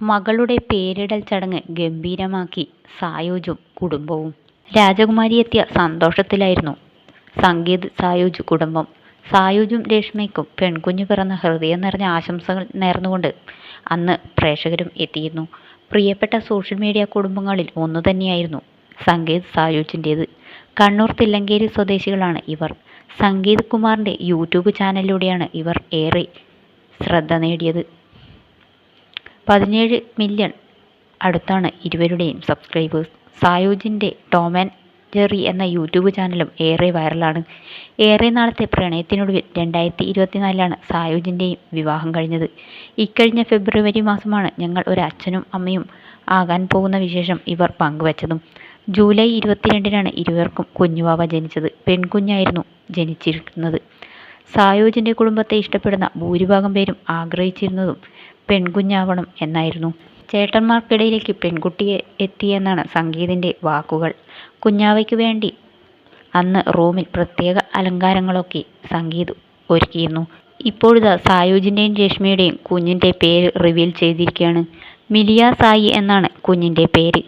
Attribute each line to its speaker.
Speaker 1: മകളുടെ പേരിടൽ ചടങ്ങ് ഗംഭീരമാക്കി സായൂജും കുടുംബവും. രാജകുമാരി എത്തിയ സന്തോഷത്തിലായിരുന്നു സംഗീത് സായൂജ് കുടുംബം. സായൂജും രേഷ്മയ്ക്കും പെൺകുഞ്ഞു പിറന്ന ഹൃദയം നിറഞ്ഞ ആശംസകൾ നേർന്നുകൊണ്ട് അന്ന് പ്രേക്ഷകരും എത്തിയിരുന്നു. പ്രിയപ്പെട്ട സോഷ്യൽ മീഡിയ കുടുംബങ്ങളിൽ ഒന്നു തന്നെയായിരുന്നു സംഗീത് സായൂജിൻ്റേത്. കണ്ണൂർ തില്ലങ്കേരി സ്വദേശികളാണ് ഇവർ. സംഗീത് കുമാറിൻ്റെ യൂട്യൂബ് ചാനലിലൂടെയാണ് ഇവർ ഏറെ ശ്രദ്ധ നേടിയത്. 17 മില്യൺ അടുത്താണ് ഇരുവരുടെയും സബ്സ്ക്രൈബേഴ്സ്. സായൂജിൻ്റെ ടോം ആൻഡ് ജെറി എന്ന യൂട്യൂബ് ചാനലും ഏറെ വൈറലാണ്. ഏറെ നാളത്തെ പ്രണയത്തിനൊടുവിൽ 2024 സായൂജിൻ്റെയും വിവാഹം കഴിഞ്ഞത്. ഇക്കഴിഞ്ഞ ഫെബ്രുവരി മാസമാണ് ഞങ്ങൾ ഒരു അച്ഛനും അമ്മയും ആകാൻ പോകുന്ന വിശേഷം ഇവർ പങ്കുവച്ചതും. ജൂലൈ 22 ഇരുവർക്കും കുഞ്ഞുവാവ ജനിച്ചത്. പെൺകുഞ്ഞായിരുന്നു ജനിച്ചിരിക്കുന്നത്. സായൂജിൻ്റെ കുടുംബത്തെ ഇഷ്ടപ്പെടുന്ന ഭൂരിഭാഗം പേരും ആഗ്രഹിച്ചിരുന്നതും പെൺകുഞ്ഞാവണം എന്നായിരുന്നു. ചേട്ടന്മാർക്കിടയിലേക്ക് പെൺകുട്ടിയെ എത്തിയെന്നാണ് സംഗീതിൻ്റെ വാക്കുകൾ. കുഞ്ഞാവയ്ക്ക് വേണ്ടി അന്ന് റൂമിൽ പ്രത്യേക അലങ്കാരങ്ങളൊക്കെ സംഗീത് ഒരുക്കിയിരുന്നു. ഇപ്പോഴിതാ സായൂജിൻ്റെയും രേഷ്മയുടെയും കുഞ്ഞിൻ്റെ പേര് റിവീൽ ചെയ്തിരിക്കുകയാണ്. മിലിയ സായി എന്നാണ് കുഞ്ഞിൻ്റെ പേര്.